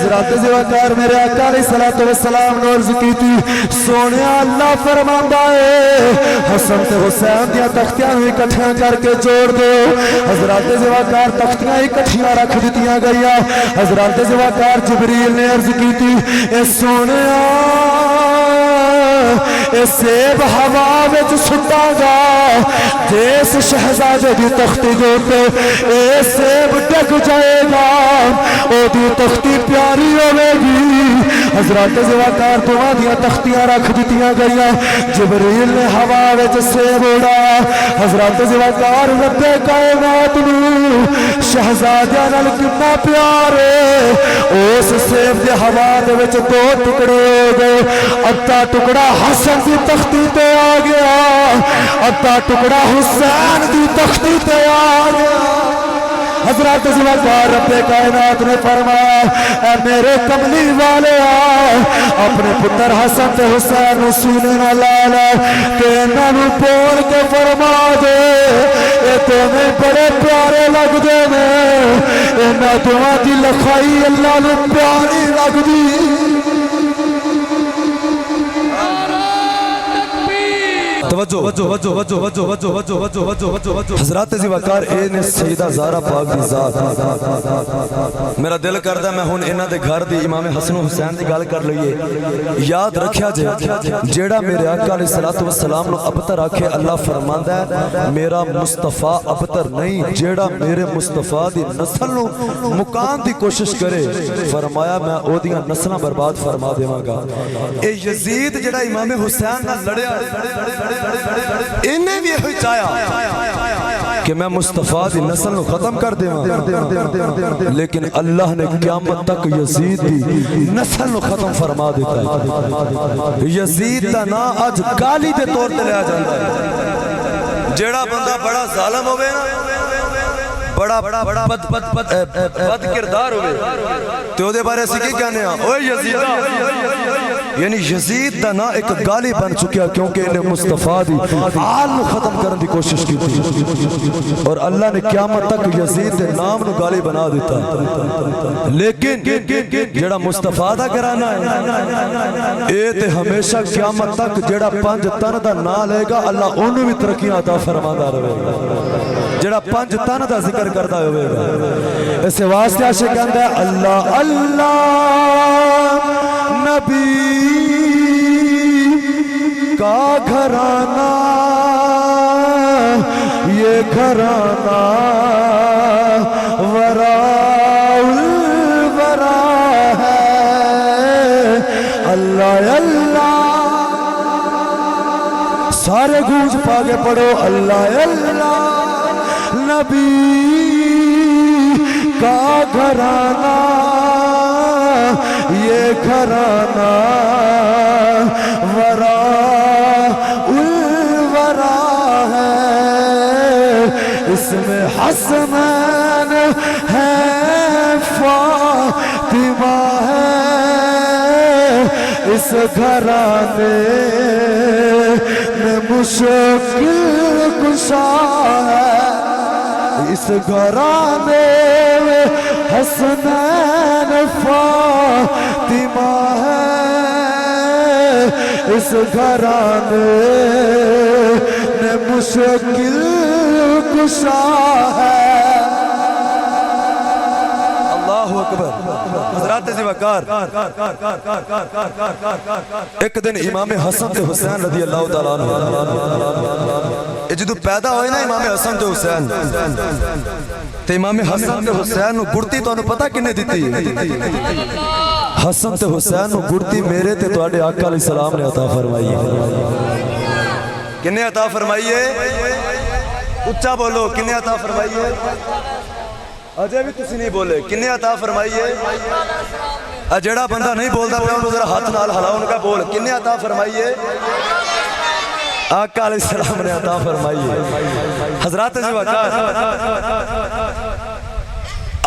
حضرت زوکار میرے آقا علیہ الصلوۃ والسلام نے عرض کی تھی سونے اللہ فرماندا ہے حسن تے حسین دیاں تختیاں اکٹھیاں کر کے جوڑ دو. حضرت زوکار تختیاں اکٹھیاں رکھ دتیاں گئیاں. حضرت زوکار جبریل نے عرض کی تھی اے سونے اے سیب ہوا وچ سٹا گا جس شہزادے دی تختی دے تے اے سیب ڈگ جائے گا او دی تختی پیاری ہوے گی. حضرت زوکار دعا دیاں تختیاں رکھ دتیاں گئیاں. جبریل نے ہوا وچ سیب اڑایا. حضرت زوکار رب کائنات نو شہزادیاں نال کتنا پیار ہے اس سیب دے ہوا دے وچ دو ٹکڑے ہو گئے. ادھا ٹکڑا حسن دی تختی تے آ گیا ادھا ٹکڑا حسین دی تختی تے آ گیا. حضرت زوکار رب کائنات نے فرمایا اے میرے کملی والے اپنے پتر حسن تے حسین نو سینے نہ لا لے تے انہاں نو بول کے فرما دے اے تمہیں بڑے پیارے لگ دے نے انہاں دعا دی لکھائی اللہ نو پیاری لگ دی. حضرت زوکار اے نے سیدہ زہرا پاک دی ذات. میرا دل کردا میں ہن انہاں دے گھر دی امام حسن و حسین دی گل کر لئیے. یاد رکھیا جے جیڑا میرے آقا علیہ الصلوۃ والسلام نو ابتر آکھے اللہ فرماندا ہے میرا مصطفیٰ ابتر نہیں جیڑا میرے مصطفیٰ دی نسل نو مکان دی کوشش کرے فرمایا میں او دیاں نسلاں برباد فرما دیواں گا. اے یزید جیڑا امام حسین نال لڑیا انہیں بھی ہوئی چاہیا کہ میں مصطفیٰ دی نسل نو ختم کر دے لیکن اللہ نے قیامت تک یزید دی نسل نو ختم فرما دیتا ہے. یزید دا نا آج گالی دے طور تے لیا جاتا ہے. جیڑا بندہ بڑا ظالم ہوئے نا بڑا بد کردار ہوئے تو دے بارے سے کی کہنے ہیں اوہ یزید یعنی یزید دا نا ایک گالی بن چکیا کیونکہ انہیں مصطفیٰ دی آل نو ختم کرنے دی کوشش کی تھی اور اللہ نے قیامت تک یزید دے نام نو گالی بنا دیتا. لیکن جڑا مصطفیٰ دا کرانا ہے اے تے ہمیشہ قیامت تک جڑا 5 تن دا نا لے گا اللہ انہوں بھی ترقیاں عطا فرماتا رہے گا. جڑا 5 تن دا ذکر کرتا ہوئے گا اسے واسطے عاشق کہندا ہے اللہ اللہ نبی کا گھرانہ یہ گھرانہ وراء الورا ہے. اللہ اللہ سارے گونج پاگے پڑھو اللہ اللہ نبی کا گھرانہ یہ گھرانہ وراء الورا ہے. اس میں حسنین ہے فاطمہ ہے اس گھرانے میں مشکل کشا ہے. اس گھرانے میں حسنین فاطمہ ہے اس گھرانے میں مشکل کشا ہے. اللہ اکبر. حضرات زوکار ایک دن امام حسن تے حسین رضی اللہ تعالیٰ عنہ جدو پیدا ہوئے نا امام حسن تے حسین تے امام حسن تے حسین نو گڑتی تو انہوں پتہ کنے دیتی حسن تے حسین نو گڑتی میرے تے تو آڑے آقا علیہ السلام نے عطا فرمائی ہے. کنے عطا فرمائی ہے اچھا بولو کنے عطا فرمائی ہے اجے بھی تسی نہیں بولے کنے عطا فرمائی ہے. جڑا بندہ نہیں بولتا پہ انہوں ذرا ہاتھ نال ہلاؤ ان کا بول کنے عطا فرمائی ہے آقا علیہ السلام نے عطا فرمائی ہے. حضرات زوکار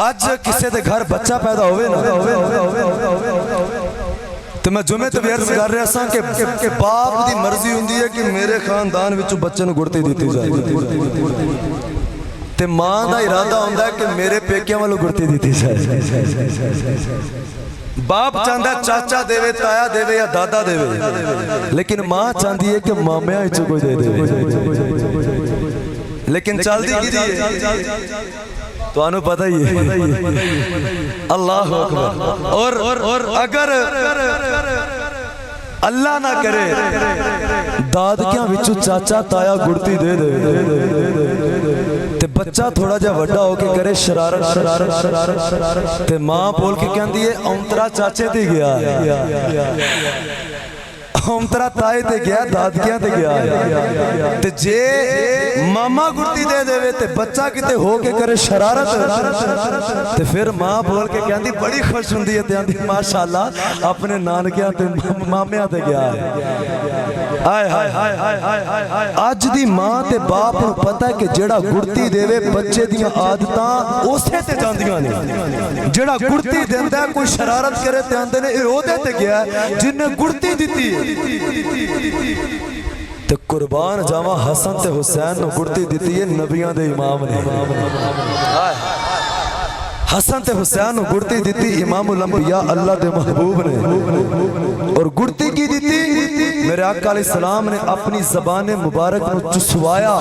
آج کسے دے گھر بچہ پیدا ہوئے نا تو میں جمعے تو بھی عرض کر رہا ساں کہ باپ دی مرضی ہوندی ہے کہ میرے خاندان وچوں بچے نو گڑتی دیتی جائے تے ماں دا ارادہ ہوندہ ہے کہ میرے پیکیاں والوں گڑتی دیتی جائے. باپ چاہتا ہے چاچا دے تایا دے یا دادا دے لیکن ماں چاہتی ہے کہ مامیا کوئی دے دے لیکن چلتی کی تو انہوں پتہ ہی ہے اللہ اکبر اور اگر اللہ نہ کرے دادکیاں وچوں چاچا تایا گڑتی دے دے تے بچہ تھوڑا جا وڈا ہو کے کرے شرارت تے ماں بول کے کہندی ہے اونترا چاچے تے گیا اونترا تائے تے گیا دادکیاں تے گیا تے جے ماما گڑتی دے دے تے بچہ کتے ہو کے کرے شرارت تے پھر ماں بول کے کہندی بڑی خوش ہوندی ہے تے آندی ماشاءاللہ اپنے نانکیاں تے مامیاں تے گیا آئے آج دی ماں تے باپ نو پتہ ہے کہ جڑا گڑتی دے بچے دیاں عادتاں اسے تے جاندیاں نے جڑا گڑتی دیندا ہے کوئی شرارت کرے تے آندے نے اے او دے تے گیا جن نے گڑتی دتی ہے تے قربان جاواں حسن تے حسین نو گڑتی دیتی ہے نبیاں دے امام نے حسن تے حسین نو گڑتی دیتی امام الانبیاء اللہ دے محبوب نے اور گڑتی کی دیتی میرے آقا علیہ السلام نے اپنی زبان مبارک نو چسوایا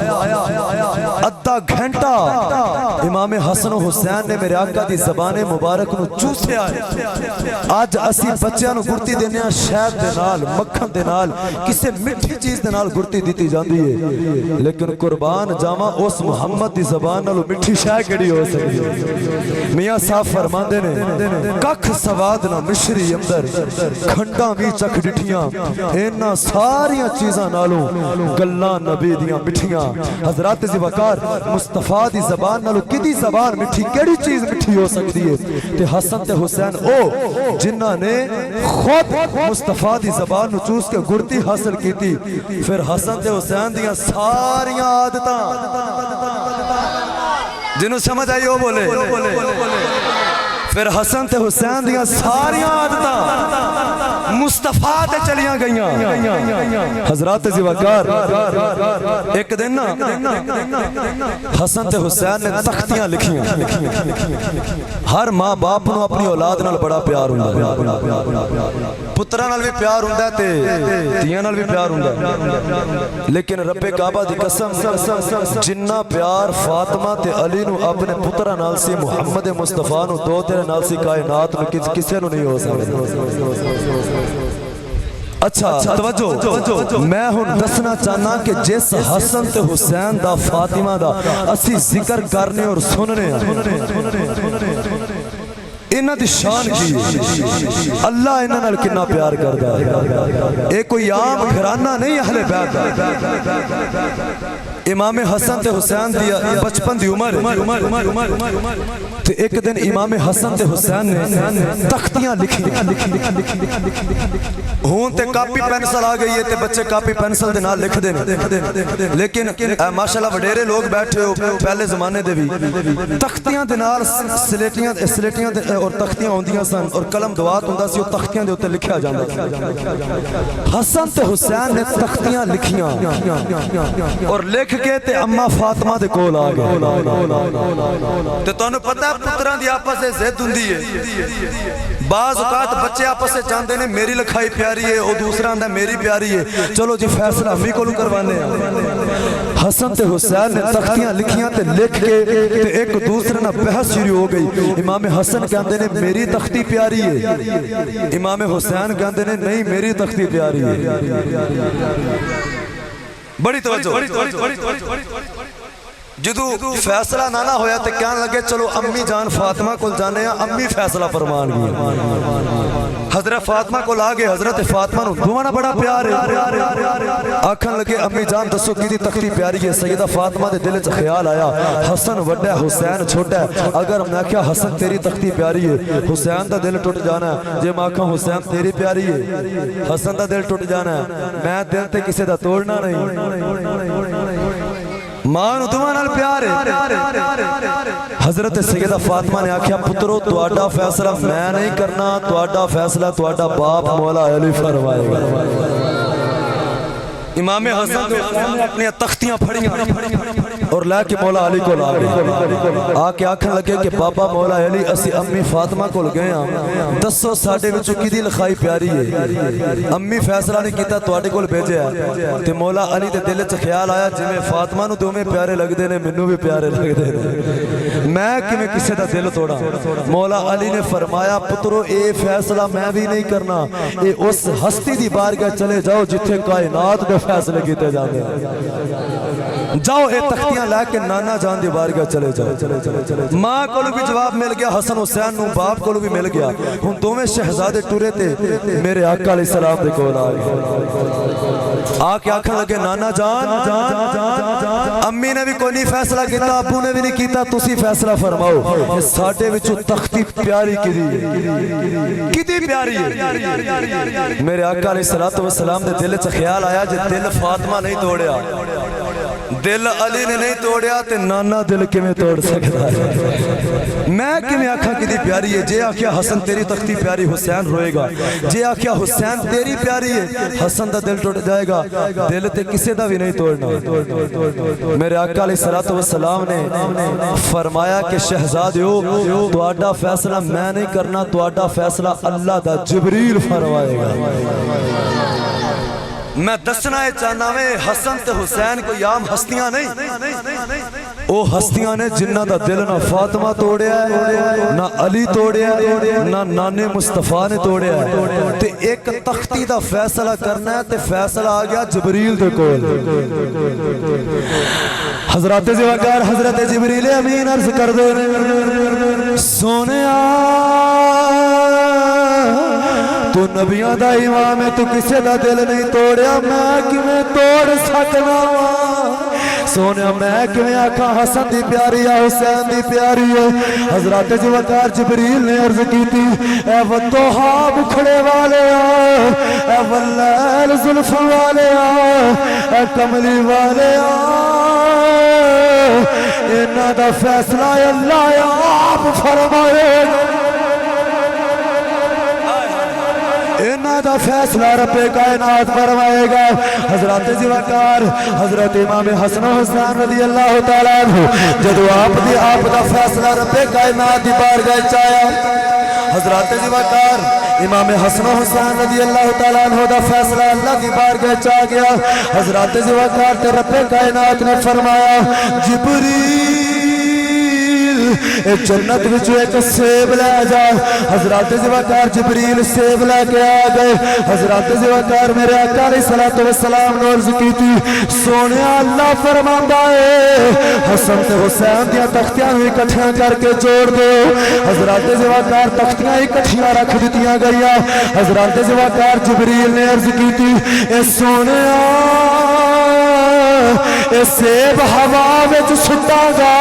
ادھا گھنٹا امام حسن و حسین نے میرے آقا دی زبان مبارک نو چوسیا آج اسی بچیاں نو گڑتی دینے شہد دے نال مکھن دے نال کسے مٹھی چیز دے نال گڑتی دیتی جاندی ہے لیکن قربان جاواں اس محمد دی زبان نالو مٹھی شاہ کیڑی ہو سکتی میاں صاحب فرماندے نے ککھ سواد نہ مشری اندر کھنڈاں بھی چکھ ڈٹھیاں اینا ساریاں چیزاں نالوں گلاں نبی دیاں مٹھیاں حضرات ذوالفقار مصطفیٰ دی زبان نالوں کدی زبان مٹھی کیڑی چیز مٹھی ہو سکتی ہے تے حسن تے حسین او جنہاں نے خود مصطفیٰ دی زبان نو چوس کے گڑتی حاصل کیتی پھر حسن تے حسین دیاں ساریاں عادتاں جنہوں سمجھ آئی ہو بولے پھر حسن تے حسین دیاں ساریاں عادتاں مصطفیٰ تے چلیاں گئیاں حضرات ذوالفقار ایک دن حسن تے حسین نے تختیاں لکھیاں ہر ماں باپ نو اپنی اولاد نال بڑا پیار ہوندا ہے پتراں نال بھی پیار ہوندا ہے تے دھیاں نال بھی پیار ہوندا ہے لیکن رب کعبہ دی قسم جنہ پیار فاطمہ تے علی نو اپنے پتراں نال سی محمد مصطفیٰ نو دو تیرے نال سی کائنات نو کسے نو نہیں ہو سکدا اچھا توجہ میں ہن دسنا چاہنا کہ جس حسن تے حسین دا فاطمہ دا اسی ذکر کرنے اور سننے انہاں دی شان کی اللہ انہاں نال کتنا پیار کردا ہے اے کوئی عام گھرانہ نہیں اہل بیت امام حسن تے حسین دی بچپن دی عمر تے ایک دن امام حسن تے حسین نے تختیاں لکھی ہون تے کاپی پینسل آ گئی ہے تے بچے کاپی پینسل دے نال لکھ دے لیکن ماشاءاللہ وڈیرے لوگ بیٹھے ہو پہلے زمانے دے بھی تختیاں دے نال سلیٹیاں اور تختیاں ہوندیاں سن اور قلم دوات ہوندا سی او تختیاں دے اوتے لکھیا جاندا حسن تے حسین نے تختیاں لکھیاں اور لکھ کے تے اما فاطمہ دے کول آ گئے تے تانوں پتہ ہے پتراں دی آپس وچ ضد ہوندی ہے بعض اوقات بچے آپس وچ چاہندے نے میری لکھائی پیاری ہے او دوسرا آندا میری پیاری ہے چلو جی فیصلہ امی کولوں کروانے ہیں حسن تے حسین نے تختیاں لکھیاں تے لکھ کے تے ایک دوسرے نال بحث شروع ہو گئی امام حسن کہندے نے میری تختی پیاری ہے امام حسین کہندے نے نہیں میری تختی پیاری ہے بڑی توجہ جدو فیصلہ نہ ہویا تے کہنے لگے چلو امی جان فاطمہ کو جانے ہیں امی فیصلہ فرمان گئی حضرت فاطمہ کو لاگے حضرت فاطمہ نو دوانا بڑا پیار ہے آکھن لگے امی جان دسو کی دی تختی پیاری ہے سیدہ فاطمہ دے دل چ خیال آیا حسن وڈا حسین چھوٹا ہے اگر میں کہا حسن تیری تختی پیاری ہے حسین دا دل ٹوٹ جانا ہے جے میں کہا حسین تیری پیاری ہے حسن دا دل ٹوٹ جانا ہے میں دل تے کسے دا توڑنا نہیں ماں نو تمہاں نال پیار ہے حضرت سیدہ فاطمہ نے آکھیا پترو تواڈا فیصلہ میں نہیں کرنا تواڈا فیصلہ تواڈا باپ مولا علی فرمائے گا امام حسن نے اپنی تختیاں پھڑیاں اور لے کے مولا علی کو لا گئے آ کے آکھن لگے کہ بابا مولا علی اسی امی فاطمہ کو گئے ہاں دسو ساڈے وچوں کدی لکھائی پیاری ہے امی فیصلہ نہیں کیتا تواڈے کول بھیجیا تے مولا علی دے دل وچ خیال آیا جویں فاطمہ نو دوویں پیارے لگدے نے مینوں بھی پیارے لگدے نے میں کیویں کسے دا دل توڑا مولا علی نے فرمایا پترو اے فیصلہ میں بھی نہیں کرنا اے اس ہستی دی بارگاہ چلے جاؤ جتھے کائنات دے فیصلے کیتے جاندے جاؤ اے تختیاں لے کے نانا جان دی بارگاہ چلے جاؤ ماں کو بھی جواب مل گیا حسن حسین نو باپ کو بھی مل گیا ہن دوویں شہزادے ٹرے تے میرے آقا علیہ السلام دے کول آ گئے آ کے آکھن لگے نانا جان امی نے بھی کوئی نہیں فیصلہ کیتا ابو نے بھی نہیں کیتا تسی فیصلہ فرماؤ ساڈے وچوں تختی پیاری کدی پیاری ہے میرے آقا علیہ السلام دے دل وچ خیال آیا جے دل فاطمہ نہیں توڑیا دل علی نے نہیں توڑیا تے نانا دل کیویں توڑ سکتا ہے میں کیویں آکھاں کدی پیاری ہے جے آکھیا حسن تیری تختی پیاری حسین روئے گا جے آکھیا حسین تیری پیاری ہے حسن دا دل ٹوٹ جائے گا دل تے کسے دا بھی نہیں توڑنا میرے آقا علیہ السلام نے فرمایا کہ شہزادیو تواڈا فیصلہ میں نہیں کرنا تواڈا فیصلہ اللہ دا جبریل فرمائے گا میں دسنا ہے چاہنا میں حسن تے حسین کوئی عام ہستیاں نہیں او ہستیاں نے جنہ دا دل نہ فاطمہ توڑیا ہے نہ علی توڑیا ہے نہ نانے مصطفیٰ نے توڑیا ہے تے ایک تختی دا فیصلہ کرنا ہے تے فیصلہ آ گیا جبریل دے کول حضرات زیوکار حضرت جبریل امین عرض کر دے سونیا تو نبیاں دا امام ہے تو کسے دا دل نہیں توڑیا میں کیویں توڑ سکنا سونیا میں کیویں آکھاں حسن دی پیاری ہے حسین دی پیاری ہے حضرات جوکار جبریل نے عرض کی تھی اے وتوہا بکھڑے والے اے واللیل زلف والے اے کملی والے انہاں دا فیصلہ اللہ آپ فرمائے گا انہاں دا فیصلہ رب کائنات فرمائے گا حضرات زیوکار حضرت امام حسن حسین رضی اللہ تعالیٰ عنہ جدو آپ دا فیصلہ رب کائنات دی بارگاہ چایا حضرات زیوکار امام حسن حسین رضی اللہ تعالیٰ عنہ دا فیصلہ اللہ دی بارگاہ چاہ گیا حضرات زیوکار تے رب کائنات نے فرمایا جبریل جنت وچوں ایک سیب لے جا حضرات زیوکار جبریل سیب لے کے آ گئے حضرات زیوکار میرے آقا علیہ السلام نے عرض کی تھی سونیا اللہ فرماندا ہے حسن تے حسین دیاں تختیاں بھی اکٹھیاں کر کے جوڑ دو حضرات زیوکار تختیاں اکٹھیاں رکھ دتیاں گئیاں حضرات زیوکار جبریل نے عرض کی تھی اے سونیا اے سیب ہوا وچ سٹا گا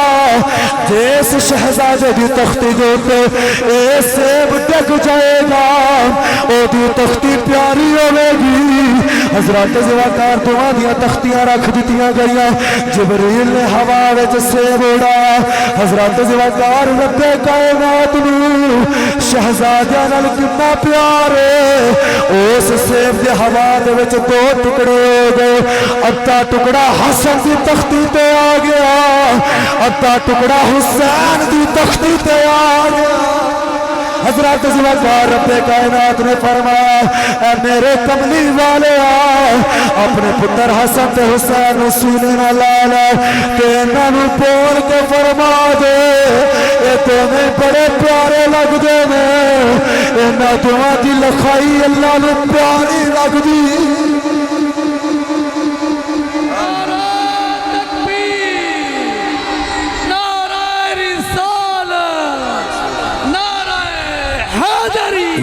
جس شہزادے دی تختی دے تے اے سیب ڈگ جائے گا او دی تختی پیاری ہوے گی حضرات زیوکار دعا دیاں تختیاں رکھ دتیاں گئیاں جبریل نے ہوا وچ سیب اڑایا حضرات زیوکار رب کائنات نو شہزادیاں نال کتنا پیار ہے اس سیب دے ہوا دے وچ دو ٹکڑے ہو گئے ادھا ٹکڑا حسن دی تختی تے آ گیا ادھا ٹکڑا حسین دی تختی تے آ گیا حضرات زیوکار رب کائنات نے فرمایا اے میرے کملی والے اپنے پتر حسن تے حسین نو سینے نال لا لے تے انہاں نو بول کے فرما دے اے تمہیں بڑے پیارے لگدے نے انہاں دعا دی لکھائی اللہ نو پیاری لگدی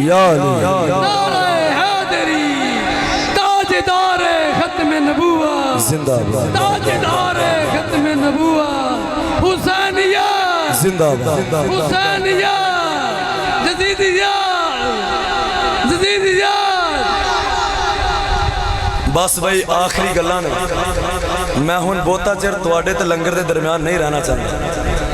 نعرہ حیدری تاجدار ختم نبوت زندہ باد تاجدار ختم نبوت حسینیہ زندہ باد حسینیہ جدیدیہ جدیدیہ بس بھائی آخری گلاں نے میں ہن بہتا چر تواڈے تے لنگر دے درمیان نہیں رہنا چاہتا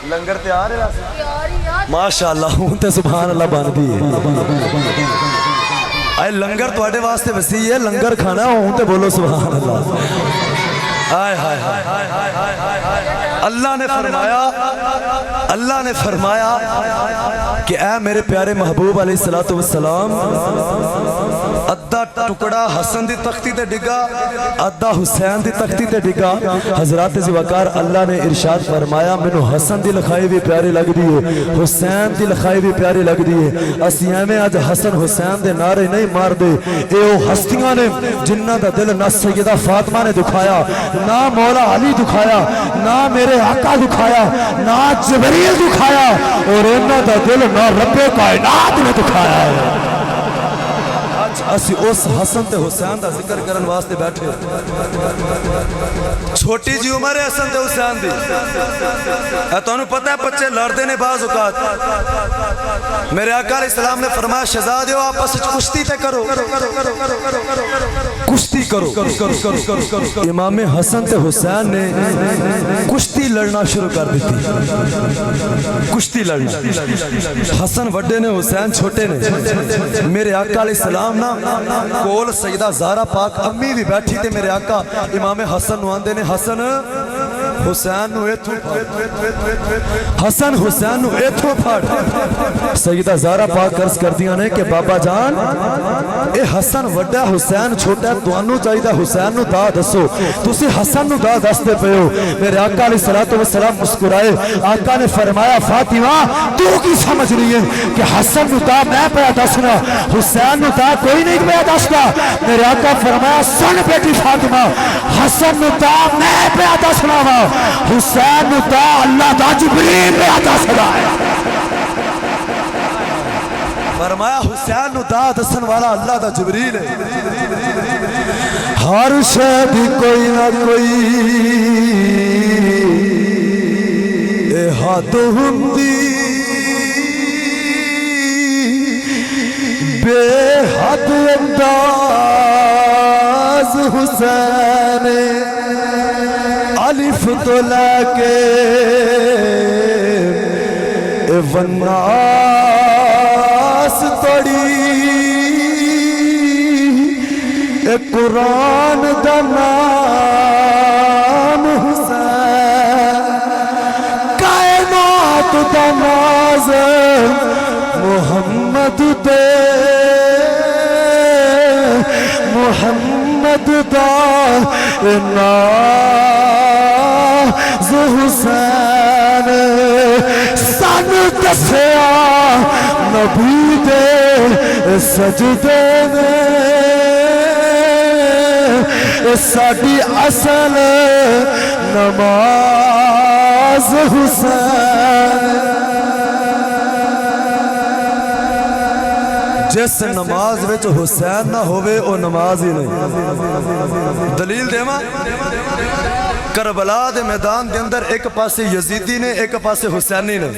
لنگر تیار ہے ماشاءاللہ ہوں تے سبحان اللہ بن گئی اے لنگر تواڈے واسطے وسیع ہے لنگر کھانا ہوں تے بولو سبحان اللہ اللہ نے فرمایا کہ اے میرے پیارے محبوب علیہ السلام ادھا ٹکڑا حسن دی تختی تے ڈگا ادھا حسین دی تختی تے ڈگا حضرات زوکار اللہ نے ارشاد فرمایا مینوں حسن دی لکھائی بھی پیاری لگ دی ہے حسین دی لکھائی بھی پیاری لگ دی ہے اسی ایویں اج حسن حسین دے نعرے نہیں مار دے اے او ہستیاں نے جنہاں دا دل نہ سیدہ فاطمہ نے دکھایا نہ مولا علی دکھایا نہ میرے آقا دکھایا نہ جبریل دکھایا اور انہاں دا دل نہ رب کائنات نے دکھایا ہے اسی اس حسن تے حسین دا ذکر کرن واسطے بیٹھے چھوٹی جی عمر ہے حسن تے حسین دی اے تو انہوں پتہ ہے بچے لڑدے نے بعض اوقات میرے آقا علیہ السلام نے فرمایا شہزادیو آپس کشتی تے کرو کشتی کرو امام حسن تے حسین نے کشتی لڑنا شروع کر دیتی کشتی لڑنا حسن وڈے نے حسین چھوٹے نے میرے آقا علیہ السلام نا کول سیدہ زہرا پاک امی بھی بیٹھی تھے میرے آقا امام حسن نو آندے نے حسن حسین نو ایتھوں حسن حسین نو ایتھوں پھاڑ سیدہ زہرا پاک عرض کر دیا نے کہ بابا جان اے حسن وڈا حسین چھوٹا توانو چاہیدہ حسین نو دا دسو تسی حسن نو دا دستے پہ ہو میرے آقا علیہ السلام مسکرائے آقا نے فرمایا فاطمہ تو کی سمجھ رہی ہے کہ حسن نو دا میں پہ دسنا حسین نو دا کوئی نہیں پہ دسنا میرے آقا فرمایا سن بیٹی فاطمہ حسن نو دا میں پہ دسنا وا حسین نو دا اللہ دا جبریل پہ دسنا ہے فرمایا حسین نو دا دسن والا اللہ دا جبریل ہے ہر شاید کوئی نہ کوئی اے حد ہندی بے حد انداز حسین الف تو لے کے والناس توڑی اے قرآن دا نام حسین کائنات دا نازل محمد دے محمد دا ناز حسین سن دسیا نبی دے سجدے میں ساڈی اصل نماز حسین جس نماز وچ حسین نہ ہوئے او نماز ہی نہیں دلیل دیما کربلا دے میدان دے اندر ایک پاسے یزیدی نے ایک پاسے حسینی نے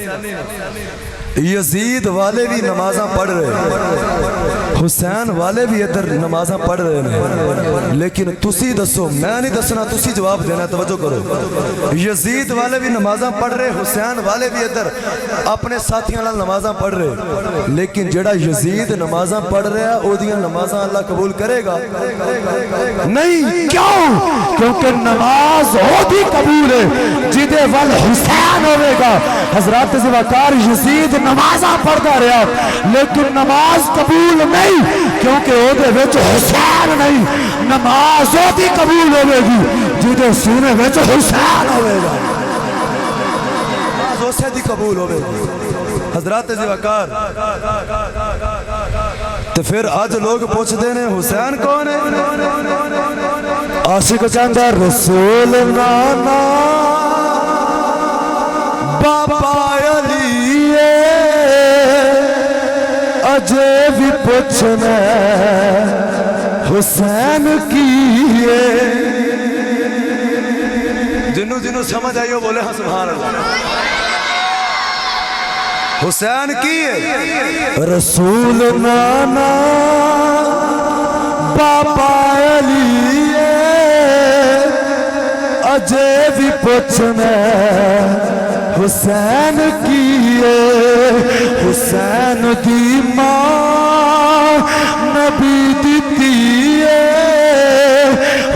یزید والے بھی نمازاں پڑھ رہے حسین والے بھی ادھر نمازاں پڑھ رہے ہیں لیکن تسی دسو میں نہیں دسنا تسی جواب دینا توجہ کرو یزید والے بھی نمازاں پڑھ رہے حسین والے بھی ادھر اپنے ساتھیاں لال نمازاں پڑھ رہے لیکن جڑا یزید نمازاں پڑھ رہا ہے او دیاں نمازاں اللہ قبول کرے گا نہیں کیوں کیونکہ نماز ہو بھی قبول ہے جدے وال حسین ہوئے گا حضرات زوکار یزید نمازاں پڑھتا رہا لیکن نماز قبول نہیں کیونکہ او دے وچ حسین نہیں نماز او دی قبول ہوئے گی جدے سینے وچ حسین ہوئے گا نماز اسے دی قبول ہوئے گی حضرات زوکار تو پھر آج لوگ پوچھ دینے حسین کون ہے عاشق چاندہ رسول نانا بابا علی اجے بھی پوچھنا حسین کی ہے جنہوں سمجھ آئیو بولے ہاں سبحان اللہ حسین کی ہے رسول نانا بابا علی اجے بھی پوچھنا حسین کی ہے حسین دی ماں نبی دیتی ہے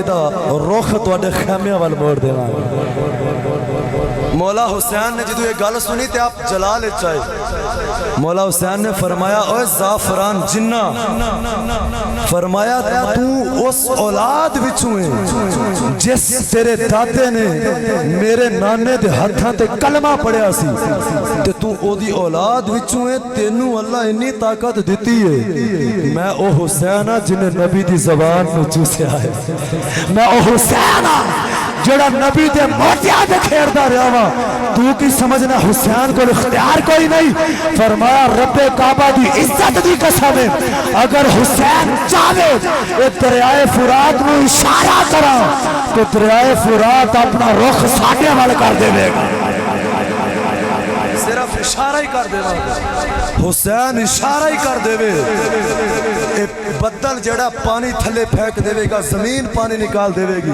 ادا رخ تواڈے خیمیاں وال موڑ دیواں مولا حسین نے جدو یہ گل سنی تے آپ جلال چاہے مولا حسین نے فرمایا اوے زعفران جنہ فرمایا تو اس اولاد وچوں ہے جس تیرے دادے نے میرے نانے دے ہتھاں تے کلمہ پڑھیا سی تے تو او دی اولاد وچوں ہے تینوں اللہ انی طاقت دیتی ہے میں او حسین ہاں جنہیں نبی دی زبان نو چوسیا ہے میں او حسین ہاں جڑا نبی دے موتیاں دے کھیردا رہیا وا تو کی سمجھنا حسین کو اختیار کوئی نہیں فرمایا رب کعبہ دی عزت دی قسم ہے اگر حسین چاہے اے دریائے فرات نو اشارہ کرا تو دریائے فرات اپنا رخ ساڈے وال کر دے گا صرف اشارہ ہی کر دے گا حسین اشارہ ہی کر دے اے بدل جڑا پانی تھلے پھینک دے گا زمین پانی نکال دے گی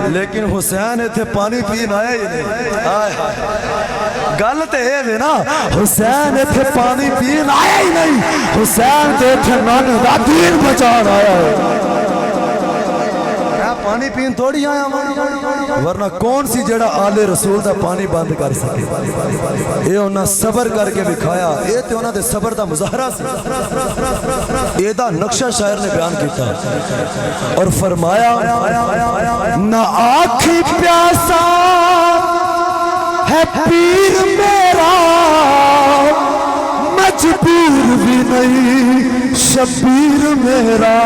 لیکن حسین ایتھے پانی پین آیا ہی نہیں گل تے ہے نا حسین ایتھے پانی پین آیا ہی نہیں حسین تے ایتھے نان دا دین بچان آیا ہے پانی پین تھوڑی آیا ورنہ کون سی جڑا آل رسول دا پانی بند کر سکے اے انہاں صبر کر کے دکھایا اے تے انہاں دے صبر دا مظاہرہ سی اے دا نقشہ شاعر نے بیان کیتا اور فرمایا نہ آنکھی پیاسا ہے پیر میرا مجبور بھی نہیں شبیر میرا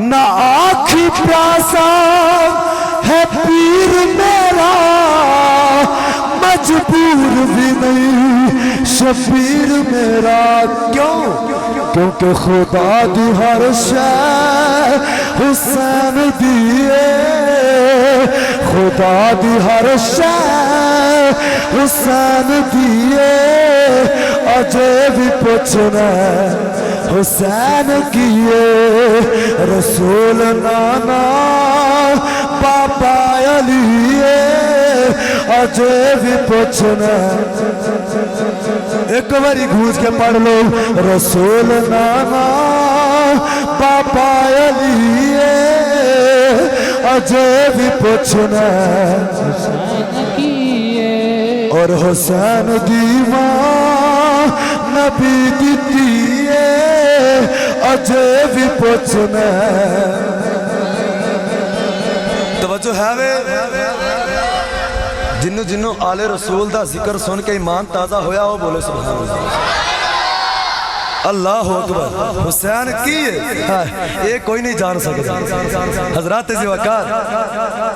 نہ آنکھی پیاسا ہے پیر میرا مجبور بھی نہیں شبیر میرا کیوں کیونکہ خدا دی ہر شے حسین دیئے خدا دی ہر شے حسین دیئے اجے بھی پوچھنا حسین کیے رسول نانا بابا علی اجے بھی پوچھنا ایک باری گونج کے پڑھ لو رسول نانا بابا علی اجے بھی پوچھنا اور حسین دیوان نبی دیتی اجے بھی پوچھنا توجہ ہے وے جنوں جنوں آل رسول دا ذکر سن کے ایمان تازہ ہویا ہو بولے سبحان اللہ اکبر حسین کی ہے یہ کوئی نہیں جان سکتا حضرات زوکار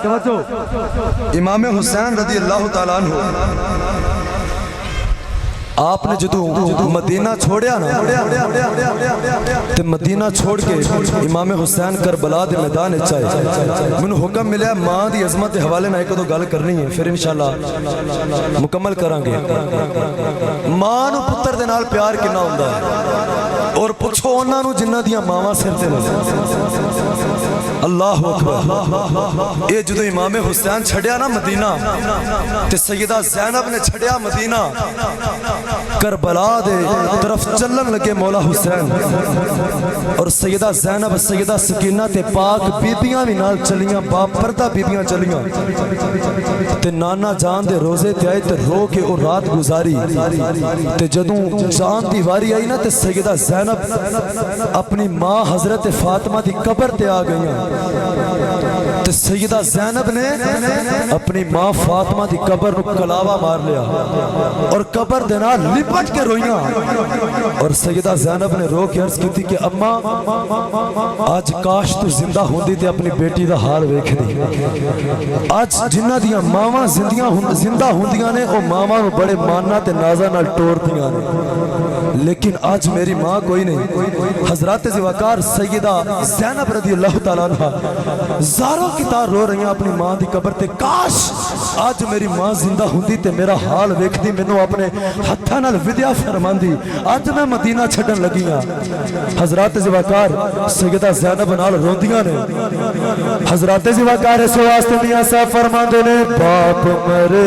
توجہ امام حسین رضی اللہ تعالیٰ عنہ آپ نے جدو مدینہ چھوڑیا نا تے مدینہ چھوڑ کے امام حسین کربلا دے میدان چاہے منو حکم ملیا ماں دی عظمت حوالے میں ایک دو گل کرنی ہے پھر انشاءاللہ مکمل کرانگے ماں نو پتر دے نال پیار کنا ہوندا ہے اور پوچھو انہاں نو جنہ دیاں ماواں سر تے اللہ اکبر اے جدو امام حسین چھڑیا نا مدینہ تے سیدہ زینب نے چھڑیا مدینہ کربلا دے طرف چلن لگے مولا حسین اور سیدہ زینب سیدہ سکینہ تے پاک بیبیاں بھی نال چلیاں باپ پردہ بیبیاں چلیاں تے نانا جان دے روزے تے آئے تے رو کے اور رات گزاری تے جدوں جان دی واری آئی نا تے سیدہ زینب اپنی ماں حضرت فاطمہ دی قبر تے آ گئیاں تے سیدہ زینب نے اپنی ماں فاطمہ دی قبر نو کلاوہ مار لیا اور قبر دینا لپٹ کے روئیاں اور سیدہ زینب نے رو کے عرض کی تھی کہ اماں آج کاش تو زندہ ہوندی تے اپنی بیٹی دا حال ویکھ دی آج جنہ دیاں ماواں زندہ ہوندیاں نے او ماواں بڑے ماننا تے نازہ نال ٹور دیاں نے لیکن آج میری ماں کوئی نہیں حضرات زوکار سیدہ زینب رضی اللہ تعالیٰ عنہ زاروں کی تار رو رہی ہیں اپنی ماں دی قبر تے کاش آج میری ماں زندہ ہوندی تے میرا حال ویکھ دی میں اپنے ہتھاں نال ودیا فرمان دی آج میں مدینہ چھڑن لگیاں حضرات زوکار سیدہ زینب نال روندیاں نے حضرات زوکار اس واسطے میاں صاحب فرمان دے نے باپ مرے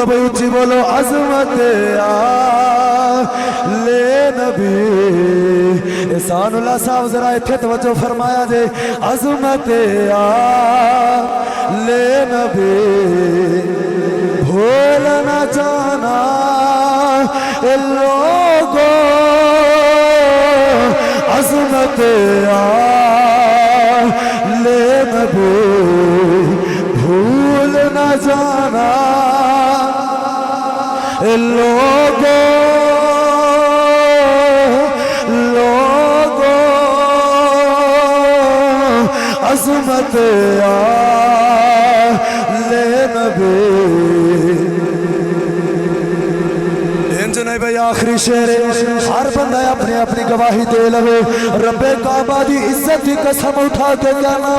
بولو بھائی اچھی بولو عظمت لے نبی احسان اللہ صاحب ذرا اتھے توجہ فرمایا جے عظمت لے نبی بھول نہ جانا لوگوں عظمت لے نبی بھول نہ جانا لوگوں عظمت لے نبی انج نہیں بھئی آخری شعر ہر بندہ اپنی اپنی گواہی دے لوے رب کعبہ دی عزت دی قسم اٹھا کے کہنا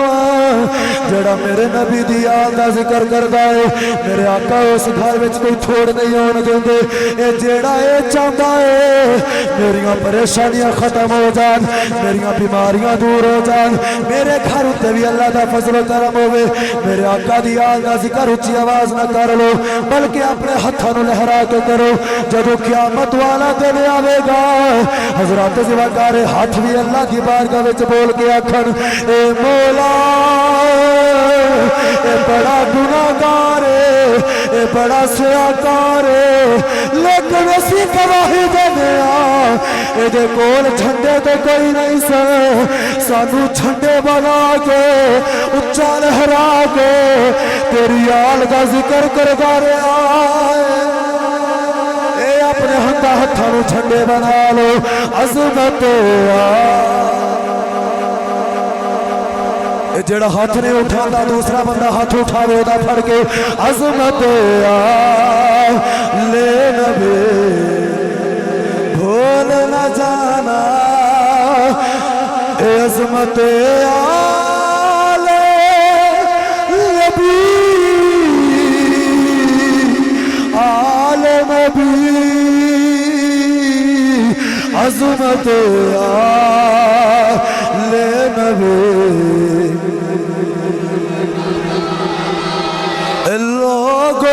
جڑا میرے نبی دی آل دا ذکر کردا ہے میرے آقا اس گھر وچ کوئی تھوڑ نہیں ہون دیندے اے جڑا اے چاہندا ہے میریاں پریشانیاں ختم ہو جان میریاں بیماریاں دور ہو جان میرے گھر تے بھی اللہ دا فضل و کرم ہوے میرے آقا دی آل دا ذکر اونچی آواز نہ کر لو بلکہ اپنے ہتھاں نوں لہرا کے کرو جدوں قیامت والا دن آوے گا حضرات زوکار ہاتھ بھی اللہ کی بارگاہ وچ بول کے آکھن اے مولا اے بڑا گناہگار اے بڑا سیاکار لیکن اسی گواہی دینے اے دے کول جھنڈے تے کوئی نہیں سانو جھنڈے بنا کے اچھا لہرا کے تیری آل دا ذکر کردا رہیا اپنے ہتھاں جھنڈے بنا لو عظمت جڑا ہاتھ نہیں اٹھاتا دوسرا بندہ ہاتھ اٹھاوے دا پھڑ کے عظمت لے نبی بھول نہ جانا اے عظمت آل نبی عظمت لے نبی لوگوں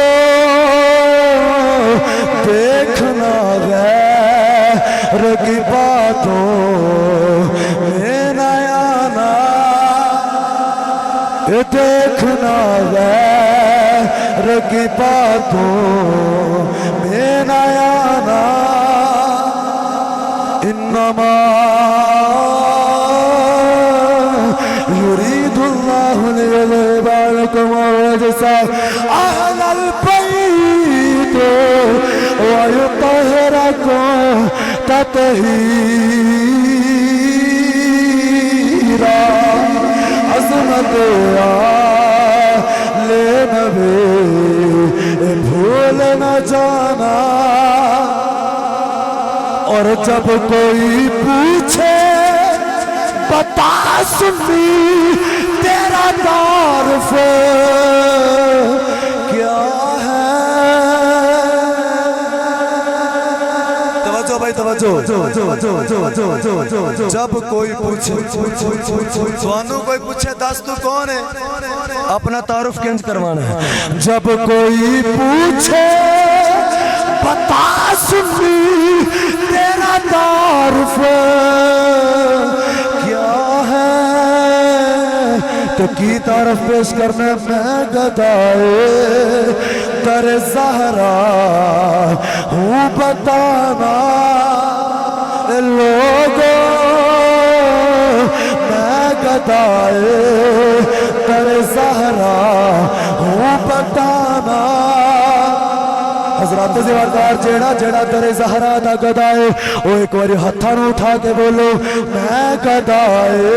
دیکھنا غیر کی باتوں میں نہ آنا دیکھنا غیر کی باتوں میں نہ آنا انما يريد الله ليذهب عنكم الرجس اهل البيت ويطهركم تطهيرا عظمت لے نبی بھول نہ جانا اور جب کوئی پوچھے بتا سنی تیرا تعارف کیا ہے توجہ بھائی توجہ جب کوئی پوچھے سوانو کوئی پوچھے دس تو کون ہے اپنا تعارف کنج کروانا ہے جب کوئی پوچھے بتا سنی تیرا تعارف کیا ہے تو کی طرف پیش کرنے میں گدائے در زہرا ہوں بتانا لوگوں میں گدائے در زہرا ہوں بتانا حضرات زیوردار جیڑا جیڑا در زہرا دا گدائے وہ ایک باری ہتھاں نوں اٹھا کے بولو میں گدائے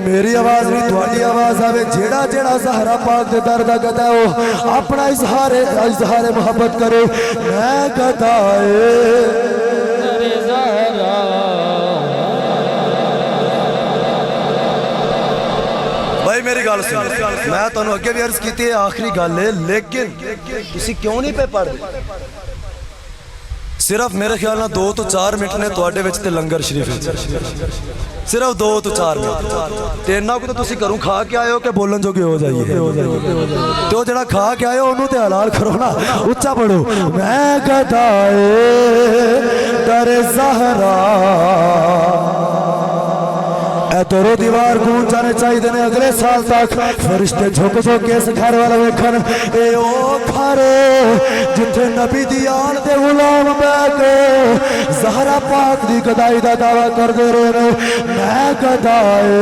میری آواز بھی تھوڑی آواز آوے جیڑا جیڑا زہرا پاک دے در دا گدائے وہ اپنا اظہار محبت کرے میں گدائے در زہرا بھائی میری گال سن میں تانوں اگے بھی عرض کیتی ہے آخری گل ہے لیکن کسی کیوں نہیں پہ پڑھ صرف میرے خیال نہ 2 تو 4 منٹ نے تواڈے وچ تے لنگر شریف وچ صرف 2 تو 4 منٹ تے انہاں کو تو تسی گھروں کھا کے آئے ہو کہ بولن جو کہ ہو جائیے تے او جڑا کھا کے آئے ہو اونوں تے حلال کرو نا اونچا پڑھو میں گدائے در زہرا اے تورو دیوار گونج جانے چاہیے دینے اگلے سال تک فرشتے جھوک جھوک کے اس گھر والا ویکھن اے او گھر جتھے نبی دی آل دے غلام بہ کے زہرا پاک دی گدائی دا دعویٰ کر دے رہے نے میں گدائے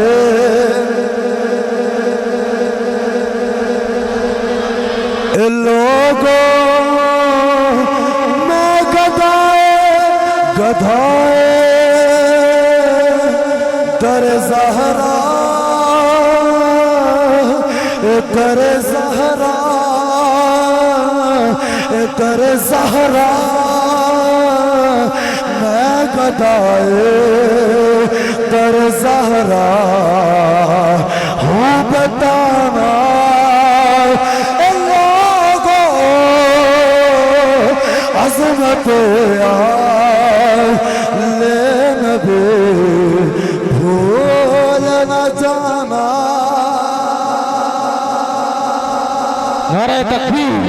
اے لوگوں میں گدائے در زہرا در زہرا در زہرا میں گدائے در زہرا ہوں بتانا اے لوگوں عظمت لے نبی بھول نہ جانا نعرہ تکبیر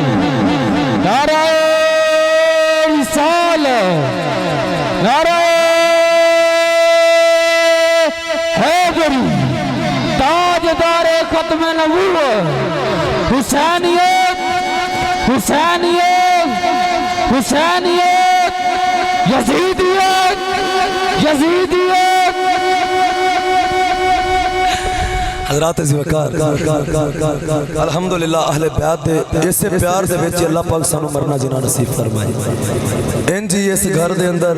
نعرہ رسالت نعرہ حیدری تاجدار ختم نبوت حسینیت حسینیت حسینیت یزیدیت یزیدیت حضرات عزیز وقار الحمدللہ اہل بیعت دے اسے پیار دے وچ اللہ پاک سانو مرنا جنا نصیب فرمائے انجی اس گھر دے اندر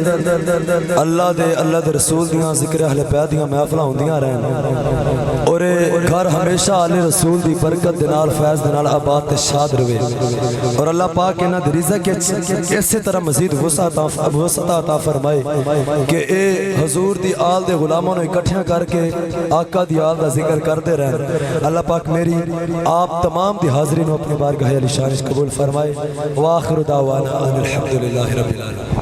اللہ دے رسول دیاں ذکر اہل بیعت دیاں محفلاں ہوندیاں رہن اور گھر ہمیشہ اہل رسول دی برکت دے نال فیض دے نال آباد تے شاد رہے اور اللہ پاک انہاں دی رضا کے اسی طرح مزید وسعت عطا فرمائے کہ اے حضور دی آل دے غلاموں نے اکٹھیاں کر کے آقا دی آل دا ذکر کر دے رہے اللہ پاک میری آپ تمام دی حاضرین اپنے بارگاہ علی شان قبول فرمائے وآخر دعوانا ان الحمدللہ رب العالمین